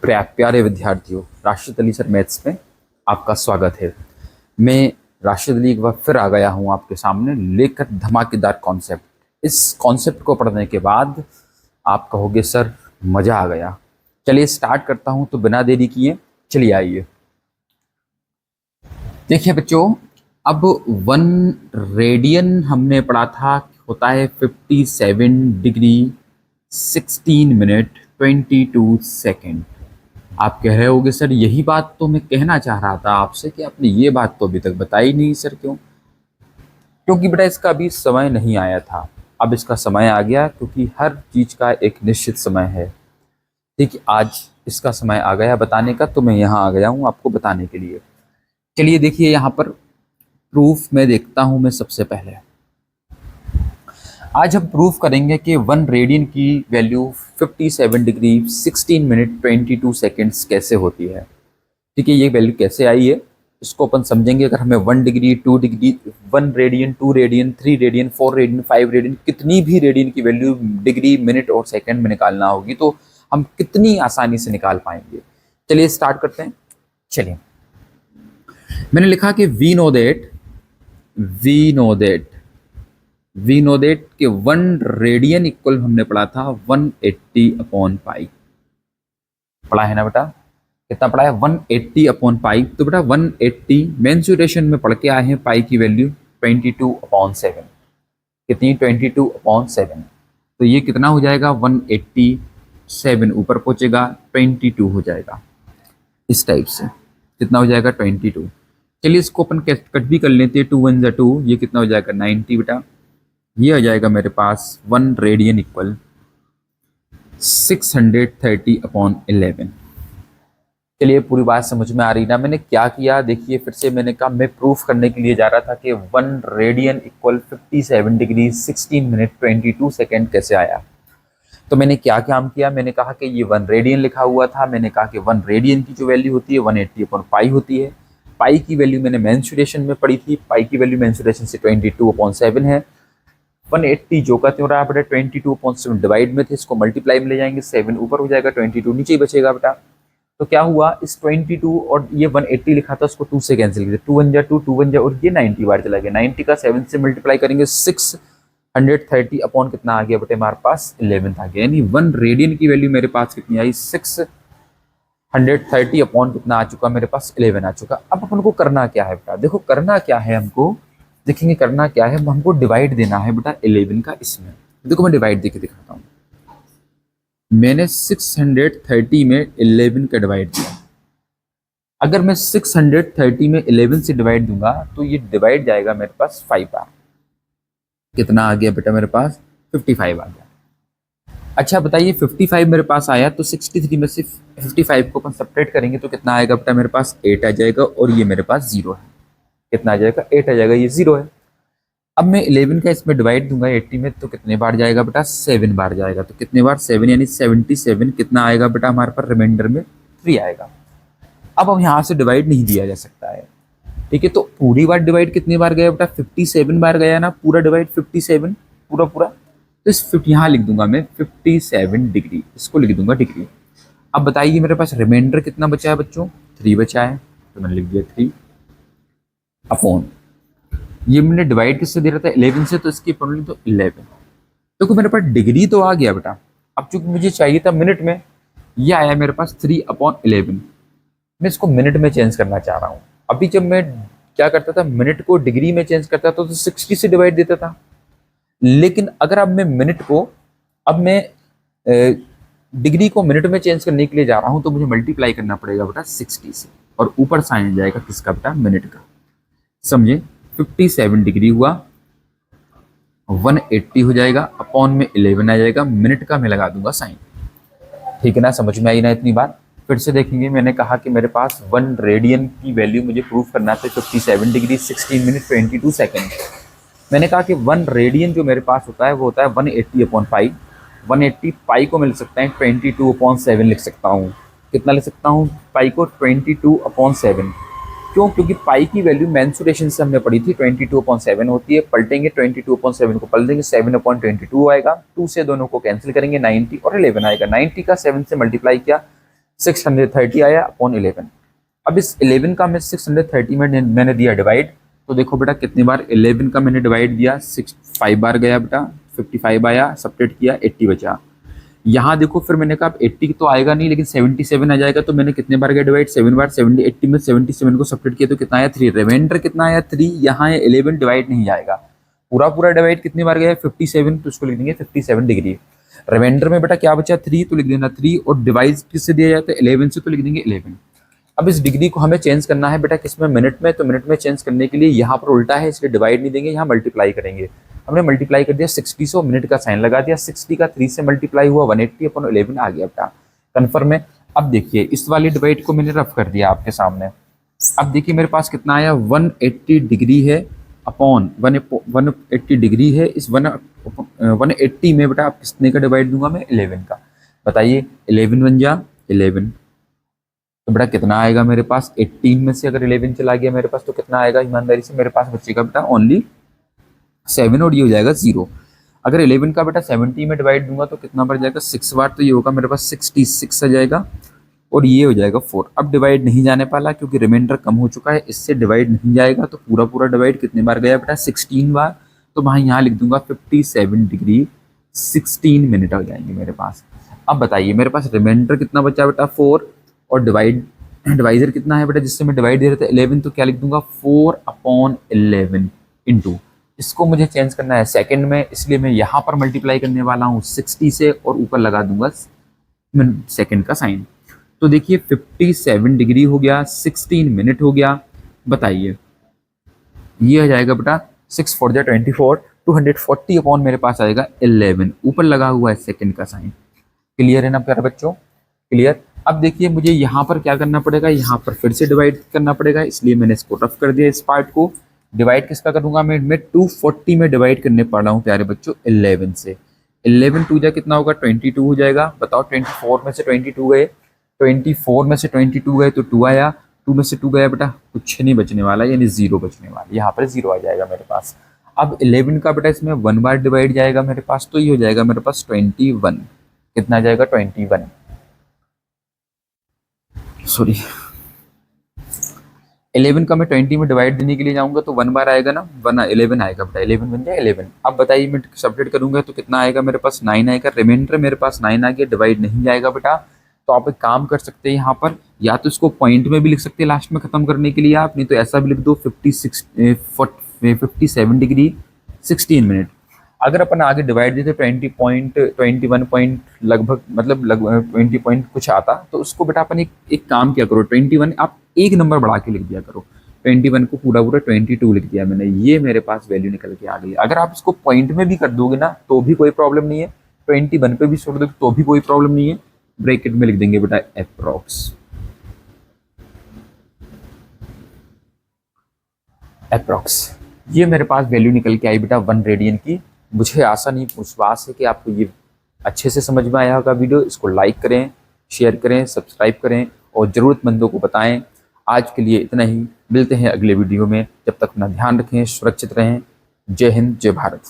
प्यारे विद्यार्थियों, Rashid Ali sir maths में आपका स्वागत है। मैं राशिद अली एक बार फिर आ गया हूं आपके सामने लेकर धमाकेदार कॉन्सेप्ट। इस कॉन्सेप्ट को पढ़ने के बाद आप कहोगे सर मज़ा आ गया। चलिए स्टार्ट करता हूं, तो बिना देरी किए चलिए आइए। देखिए बच्चों, अब 1 रेडियन हमने पढ़ा था, होता है 57 डिग्री 16 मिनट 22 सेकेंड। आप कह रहे होगे सर यही बात तो मैं कहना चाह रहा था आपसे कि आपने ये बात तो अभी तक बताई नहीं सर, क्यों? क्योंकि बेटा इसका अभी समय नहीं आया था, अब इसका समय आ गया, क्योंकि हर चीज़ का एक निश्चित समय है। ठीक है, आज इसका समय आ गया बताने का, तो मैं यहाँ आ गया हूँ आपको बताने के लिए। चलिए देखिए, यहाँ पर प्रूफ मैं देखता हूँ। मैं सबसे पहले आज हम प्रूफ करेंगे कि 1 रेडियन की वैल्यू 57 डिग्री 16 मिनट 22 सेकेंड्स कैसे होती है। ठीक है, ये वैल्यू कैसे आई है इसको अपन समझेंगे। अगर हमें 1 degree 2 degree 1 radian 2 radian 3 radian 4 radian 5 radian कितनी भी रेडियन की वैल्यू डिग्री मिनट और सेकेंड में निकालना होगी, तो हम कितनी आसानी से निकाल पाएंगे। चलिए स्टार्ट करते हैं। चलिए, मैंने लिखा कि वी नो दैट कि 1 रेडियन इक्वल हमने पढ़ा था 180 अपॉन पाई। पढ़ा है ना बेटा? कितना पढ़ा है? 180 अपॉन पाई। तो बेटा 180 मेंसुरेशन में पढ़ के आए हैं, पाई की वैल्यू 22 अपॉन 7। कितनी? 22 अपॉन 7। तो ये कितना हो जाएगा? 187 ऊपर पहुंचेगा 22 हो जाएगा इस टाइप से। कितना हो जाएगा? 22। चलिए इसको अपन कट भी कर लेते हैं। 2 1 जा 2, ये कितना हो जाएगा? 90 बेटा। ये आ जाएगा मेरे पास 1 रेडियन इक्वल 630 अपॉन 11। चलिए पूरी बात समझ में आ रही ना? मैंने क्या किया देखिए, फिर से मैंने कहा मैं प्रूफ करने के लिए जा रहा था कि 1 radian equal 57 degree 16 minute 22 second कैसे आया। तो मैंने क्या काम किया, मैंने कहा कि ये 1 रेडियन लिखा हुआ था। मैंने कहा कि 1 रेडियन की जो वैल्यू होती है 180 अपॉन पाई होती है। पाई की वैल्यू मैंने मेंसुरेशन में पढ़ी थी, पाई की वैल्यू मेंसुरेशन से 22 अपॉन 7 है। 180 जो का त्यों रहा बेटा, 22 अपॉन 7 डिवाइड में थे, इसको मल्टीप्लाई में ले जाएंगे, 7 ऊपर हो जाएगा, 22 नीचे ही बचेगा बेटा। तो क्या हुआ, इस 22 और ये 180 लिखा था उसको 2 से कैंसिल किया, 2 1 जा 2 2 1 जा, और ये 90 बार चला गया। 90 का 7 से मल्टीप्लाई करेंगे, 630 अपॉन कितना आ गया बेटे हमारे पास? 11 आ गया। यानी 1 रेडियन की वैल्यू मेरे पास कितनी आई? 630 अपॉन कितना आ चुका मेरे पास? 11 आ चुका। अब अपन को करना क्या है बेटा? देखो करना क्या है हमको, देखेंगे करना क्या है। हमको डिवाइड देना है बेटा 11 का इसमें। देखो मैं डिवाइड देके दिखाता हूँ। मैंने 630 में 11 का डिवाइड दिया। अगर मैं 630 में 11 से डिवाइड दूंगा तो ये डिवाइड जाएगा मेरे पास 5 बार। कितना आ गया बेटा मेरे पास? 55 आ गया। अच्छा बताइए, 55 मेरे पास आया तो 63 में से 55 को अपन सब्ट्रैक्ट करेंगे तो कितना आएगा बेटा मेरे पास? 8 आ जाएगा, और ये मेरे पास 0 है। कितना आ जाएगा? 8 आ जाएगा, ये 0 है। अब मैं 11 का इसमें डिवाइड दूंगा 80 में, तो कितने बार जाएगा बेटा? 7 बार जाएगा। तो कितने बार? 7, यानी 77। कितना आएगा बेटा हमारे पास? रिमाइंडर में 3 आएगा। अब यहाँ से डिवाइड नहीं दिया जा सकता है, ठीक है। तो पूरी बार डिवाइड कितनी बार गया बेटा? 57 बार गया ना, पूरा डिवाइड 57 पूरा। तो इस 50 यहाँ लिख दूंगा मैं 57 डिग्री, इसको लिख दूंगा डिग्री। अब बताइए मेरे पास रिमाइंडर कितना बचा है बच्चों? 3 बचा है, तो मैंने लिख दिया 3 अपॉन, ये मैंने डिवाइड किससे दे रहा था? 11 से, तो इसकी पढ़ ली तो 11। देखो मेरे पास डिग्री तो आ गया बेटा। अब चूंकि मुझे चाहिए था मिनट में, ये आया मेरे पास 3 अपॉन 11। मैं इसको मिनट में चेंज करना चाह रहा हूँ। अभी जब मैं क्या करता था, मिनट को डिग्री में चेंज करता था तो 60 से डिवाइड देता था। लेकिन अगर अब मैं मिनट को, अब मैं डिग्री को मिनट में चेंज करने के लिए जा रहा हूँ, तो मुझे मल्टीप्लाई करना पड़ेगा बेटा 60 से, और ऊपर साइन जाएगा किसका बेटा? मिनट का। समझे? 57 डिग्री हुआ, 180 हो जाएगा, अपॉन में 11 आ जाएगा, मिनट का मैं लगा दूंगा साइन। ठीक है ना? समझ में आई ना इतनी बार? फिर से देखेंगे, मैंने कहा कि मेरे पास 1 रेडियन की वैल्यू मुझे प्रूफ करना था 57 डिग्री 16 मिनट 22 सेकेंड। मैंने कहा कि 1 रेडियन जो मेरे पास होता है वो होता है 180 अपॉन पाई। 180 पाई को मैं लिख सकता है 22 अपॉन 7 लिख सकता हूँ। कितना लिख सकता हूँ पाई को? 22 अपॉन 7। क्यों? क्योंकि पाई की वैल्यू मेंसुरेशन से हमने पढ़ी थी 22 अपॉन 7 होती है। पलटेंगे 22 अपॉन 7 को पलट देंगे, 7 अपॉन 22 आएगा, 2 से दोनों को कैंसिल करेंगे, 90 और 11 आएगा। 90 का 7 से मल्टीप्लाई किया, 630 आया अपॉन 11। अब इस 11 का मैं 630 में मैंने दिया डिवाइड, तो देखो बेटा कितनी बार 11 का मैंने डिवाइड दिया, 5 बार गया बेटा, 55 आया, सब्ट्रैक्ट किया 80 बचा। यहाँ देखो फिर मैंने कहा 80 तो आएगा नहीं लेकिन 77 आ जाएगा, तो मैंने कितने बार गया डिवाइड, 7 बार। 80 में 77 को सब्ट्रैक्ट किया तो कितना आया 3, रिमाइंडर कितना आया 3। यहाँ 11 डिवाइड नहीं जाएगा, पूरा पूरा डिवाइड कितनी बार गया 57, तो उसको लिख देंगे 57 डिग्री। रिमाइंडर में बेटा क्या बचा 3, तो लिख देना 3, और डिवाइड किससे दिया जाता है 11 से, तो लिख देंगे 11। अब इस डिग्री को हमें चेंज करना है बेटा किसमें, मिनट में, तो मिनट में चेंज करने के लिए यहाँ पर उल्टा है इसलिए डिवाइड नहीं देंगे, यहाँ मल्टीप्लाई करेंगे। हमने मल्टीप्लाई कर दिया 60 से, मिनट का साइन लगा दिया, 60 का 3 से मल्टीप्लाई हुआ 180 अपॉन 11 आ गया बेटा, कन्फर्म है। अब देखिए इस वाली डिवाइड को मैंने रफ कर दिया आपके सामने। अब देखिए मेरे पास कितना आया 180 डिग्री है अपॉन 180 डिग्री है, इस 180 में बेटा आप कितने का डिवाइड दूंगा मैं 11 का, बताइए 11 बन जा 11, तो बेटा कितना आएगा मेरे पास 18 में से अगर 11 चला गया मेरे पास तो कितना आएगा, ईमानदारी से मेरे पास बचेगा बेटा ओनली 7, और ये हो जाएगा 0। अगर 11 का बेटा 70 में डिवाइड दूंगा तो कितना बढ़ जाएगा 6 बार, तो ये होगा मेरे पास 66 आ जाएगा, और ये हो जाएगा 4। अब डिवाइड नहीं जाने पाला क्योंकि रिमाइंडर कम हो चुका है, इससे डिवाइड नहीं जाएगा, तो पूरा पूरा डिवाइड कितने बार गया बेटा 16 बार, तो भाई यहाँ लिख दूंगा 57 डिग्री 16 मिनट आ जाएंगे मेरे पास। अब बताइए मेरे पास रिमाइंडर कितना बचा बेटा 4, और डिवाइजर कितना है बेटा जिससे मैं डिवाइड दे रहा था 11, तो क्या लिख दूंगा 4 अपॉन 11 इंटू, इसको मुझे चेंज करना है सेकंड में, इसलिए मैं यहाँ पर मल्टीप्लाई करने वाला हूँ 60 से, और ऊपर लगा दूंगा सेकंड का साइन। तो देखिए 57 डिग्री हो गया, 16 मिनट हो गया, बताइए ये आ जाएगा बेटा 6 4 जा 24, 240 अपॉन मेरे पास आएगा 11, ऊपर लगा हुआ है सेकंड का साइन। क्लियर है ना प्यारे बच्चों, क्लियर। अब देखिए मुझे यहाँ पर क्या करना पड़ेगा, यहाँ पर फिर से डिवाइड करना पड़ेगा, इसलिए मैंने इसको रफ कर दिया इस पार्ट को। डिवाइड किसका करूंगा मैं 240 में डिवाइड करने पड़ रहा हूँ प्यारे बच्चों 11 से। 11 2 जा कितना होगा 22 हो जाएगा, बताओ 24 में से 22 गए, 24 में से 22 गए तो 2 आया, 2 में से 2 गया बेटा कुछ नहीं बचने वाला, यानी 0 बचने वाला, यहाँ पर 0 आ जाएगा मेरे पास। अब 11 का बेटा इसमें 1 बार डिवाइड जाएगा मेरे पास, तो ये हो जाएगा मेरे पास 21, कितना जाएगा 21, सॉरी 11 का मैं 20 में डिवाइड देने के लिए जाऊंगा तो 1 बार आएगा ना, 11 आएगा बेटा, 11 बन जाए 11। अब बताइए मैं सब्ट्रैक्ट करूंगा तो कितना आएगा मेरे पास 9 आएगा, रिमाइंडर मेरे पास 9 आ गया, डिवाइड नहीं जाएगा बेटा। तो आप एक काम कर सकते हैं यहाँ पर, या तो इसको पॉइंट में भी लिख सकते हैं लास्ट में खत्म करने के लिए आप, नहीं तो ऐसा भी लिख दो 57 डिग्री 16 मिनट। अगर अपन आगे डिवाइड देते 20 पॉइंट लगभग, मतलब लगभग 20 पॉइंट कुछ आता, तो उसको बेटा अपन एक काम क्या करो 21 आप एक नंबर बढ़ा के लिख दिया करो, 21 को पूरा पूरा 22 लिख दिया मैंने, ये मेरे पास वैल्यू निकल के आ गई। अगर आप इसको पॉइंट में भी कर दोगे ना तो भी कोई प्रॉब्लम नहीं है, 21 पे भी छोड़ दोगे तो भी कोई प्रॉब्लम नहीं है, ब्रैकेट में लिख देंगे बेटा अप्रॉक्स। ये मेरे पास वैल्यू निकल के आई बेटा 1 रेडियन की। मुझे आशा नहीं विश्वास है कि आपको ये अच्छे से समझ में आया होगा वीडियो। इसको लाइक करें, शेयर करें, सब्सक्राइब करें और ज़रूरतमंदों को बताएं। आज के लिए इतना ही, मिलते हैं अगले वीडियो में, जब तक अपना ध्यान रखें, सुरक्षित रहें। जय हिंद, जय भारत।